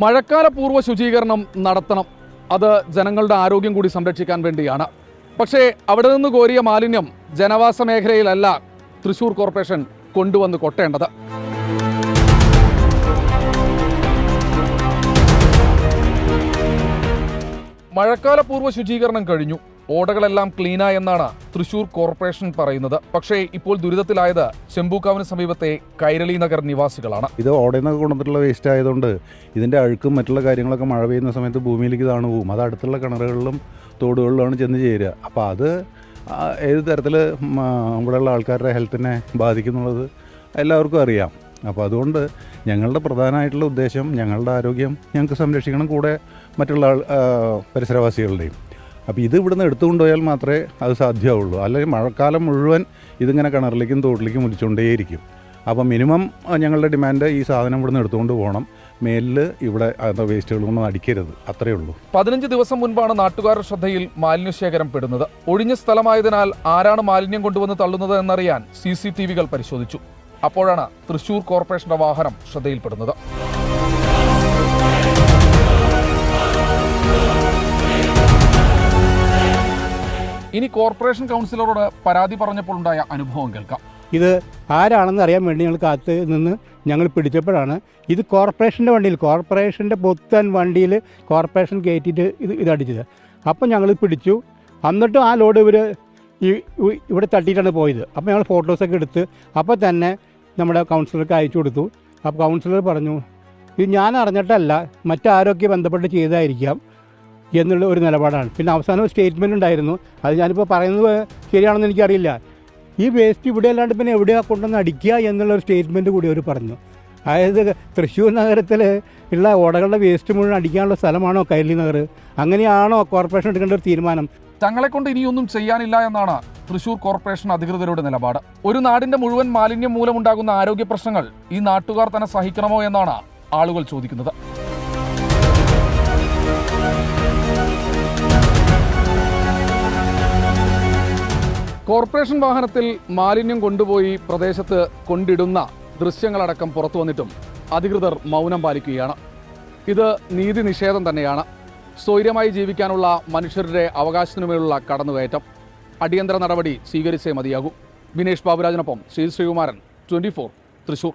മഴക്കാല പൂർവ്വ ശുചീകരണം നടത്തണം. അത് ജനങ്ങളുടെ ആരോഗ്യം കൂടി സംരക്ഷിക്കാൻ വേണ്ടിയാണ്. പക്ഷേ അവിടെ നിന്ന് കോരിയ മാലിന്യം ജനവാസ മേഖലയിലല്ല തൃശ്ശൂർ കോർപ്പറേഷൻ കൊണ്ടുവന്ന് കൊട്ടേണ്ടത്. മഴക്കാല പൂർവ്വ ശുചീകരണം കഴിഞ്ഞു, ഓടകളെല്ലാം ക്ലീനായി എന്നാണ് തൃശ്ശൂർ കോർപ്പറേഷൻ പറയുന്നത്. പക്ഷേ ഇപ്പോൾ ദുരിതത്തിലായത് ചെമ്പൂക്കാവിന് സമീപത്തെ കൈരളി നഗർ നിവാസികളാണ്. ഇത് ഓടയിൽ നിന്നൊക്കെ കൊണ്ടുവന്നിട്ടുള്ള വേസ്റ്റ് ആയതുകൊണ്ട് ഇതിൻ്റെ അഴുക്കും മറ്റുള്ള കാര്യങ്ങളൊക്കെ മഴ പെയ്യുന്ന സമയത്ത് ഭൂമിയിലേക്ക് താണു പോകും. അത് അടുത്തുള്ള കിണറുകളിലും തോടുകളിലാണ് ചെന്ന് ചേരുക. അപ്പോൾ അത് ഏത് തരത്തിൽ ഇവിടെയുള്ള ആൾക്കാരുടെ ഹെൽത്തിനെ ബാധിക്കുന്നുള്ളത് എല്ലാവർക്കും അറിയാം. അപ്പോൾ അതുകൊണ്ട് ഞങ്ങളുടെ പ്രധാനമായിട്ടുള്ള ഉദ്ദേശം ഞങ്ങളുടെ ആരോഗ്യം ഞങ്ങൾക്ക് സംരക്ഷിക്കണം, കൂടെ മറ്റുള്ള പരിസരവാസികളുടെയും. അപ്പോൾ ഇത് ഇവിടുന്ന് എടുത്തുകൊണ്ടുപോയാൽ മാത്രമേ അത് സാധ്യമാവുള്ളൂ. അല്ലെങ്കിൽ മഴക്കാലം മുഴുവൻ ഇതിങ്ങനെ കിണറിലേക്കും തോട്ടിലേക്കും ഒലിച്ചുകൊണ്ടേയിരിക്കും. അപ്പോൾ മിനിമം ഞങ്ങളുടെ ഡിമാൻഡ് ഈ സാധനം ഇവിടുന്ന് എടുത്തുകൊണ്ട് പോകണം. മേലിൽ ഇവിടെ വേസ്റ്റുകളൊന്നും അടിക്കരുത്, അത്രയേ ഉള്ളൂ. 15 ദിവസം മുൻപാണ് നാട്ടുകാരുടെ ശ്രദ്ധയിൽ മാലിന്യശേഖരം പെടുന്നത്. ഒഴിഞ്ഞ സ്ഥലമായതിനാൽ ആരാണ് മാലിന്യം കൊണ്ടുവന്ന് തള്ളുന്നത് എന്നറിയാൻ CCTVകൾ പരിശോധിച്ചു. അപ്പോഴാണ് തൃശ്ശൂർ കോർപ്പറേഷന്റെ വാഹനം ശ്രദ്ധയിൽപ്പെടുന്നത്. ഇനി കോർപ്പറേഷൻ കൗൺസിലറോട് പരാതി പറഞ്ഞപ്പോൾ ഉണ്ടായ അനുഭവം കേൾക്കാം. ഇത് ആരാണെന്ന് അറിയാൻ വേണ്ടി ഞങ്ങൾ കാത്ത് നിന്ന് ഞങ്ങൾ പിടിച്ചപ്പോഴാണ് ഇത് കോർപ്പറേഷൻ്റെ പുത്തൻ വണ്ടിയിൽ കോർപ്പറേഷൻ കയറ്റിയിട്ട് ഇതടിച്ചത്. അപ്പോൾ ഞങ്ങൾ പിടിച്ചു. എന്നിട്ടും ആ ലോഡ് ഇവിടെ തട്ടിയിട്ടാണ് പോയത്. അപ്പോൾ ഞങ്ങൾ ഫോട്ടോസൊക്കെ എടുത്ത് അപ്പോൾ തന്നെ നമ്മുടെ കൗൺസിലർക്ക് അയച്ചു കൊടുത്തു. അപ്പോൾ കൗൺസിലർ പറഞ്ഞു ഇത് ഞാൻ അറിഞ്ഞിട്ടല്ല, മറ്റാരൊക്കെ ബന്ധപ്പെട്ട് ചെയ്തതായിരിക്കാം എന്നുള്ള ഒരു നിലപാടാണ്. പിന്നെ അവസാനം സ്റ്റേറ്റ്മെൻറ്റ് ഉണ്ടായിരുന്നു. അത് ഞാനിപ്പോൾ പറയുന്നത് ശരിയാണെന്ന് എനിക്കറിയില്ല. ഈ വേസ്റ്റ് ഇവിടെ അല്ലാണ്ട് പിന്നെ എവിടെയാണ് കൊണ്ടുവന്ന് അടിക്കുക എന്നുള്ളൊരു സ്റ്റേറ്റ്മെൻറ്റ് കൂടി അവർ പറഞ്ഞു. അതായത് തൃശ്ശൂർ നഗരത്തിൽ ഉള്ള ഓടകളുടെ വേസ്റ്റ് മുഴുവൻ അടിക്കാനുള്ള സ്ഥലമാണോ കൈരളി നഗർ? അങ്ങനെയാണോ കോർപ്പറേഷൻ എടുക്കേണ്ട ഒരു തീരുമാനം? തങ്ങളെ കൊണ്ട് ഇനിയൊന്നും ചെയ്യാനില്ല എന്നാണ് തൃശ്ശൂർ കോർപ്പറേഷൻ അധികൃതരുടെ നിലപാട്. ഒരു നാടിന്റെ മുഴുവൻ മാലിന്യം മൂലമുണ്ടാകുന്ന ആരോഗ്യ പ്രശ്നങ്ങൾ ഈ നാട്ടുകാർ തന്നെ സഹിക്കണമോ എന്നാണ് ആളുകൾ ചോദിക്കുന്നത്. കോർപ്പറേഷൻ വാഹനത്തിൽ മാലിന്യം കൊണ്ടുപോയി പ്രദേശത്ത് കൊണ്ടിടുന്ന ദൃശ്യങ്ങളടക്കം പുറത്തു വന്നിട്ടും അധികൃതർ മൗനം പാലിക്കുകയാണ്. ഇത് നീതി നിഷേധം തന്നെയാണ്. സ്വൈര്യമായി ജീവിക്കാനുള്ള മനുഷ്യരുടെ അവകാശത്തിനുമേലുള്ള കടന്നുകയറ്റം. അടിയന്തര നടപടി സ്വീകരിച്ചേ മതിയാകൂ. വിനേഷ് ബാബുരാജിനൊപ്പം ശ്രീകുമാരൻ, 24 തൃശ്ശൂർ.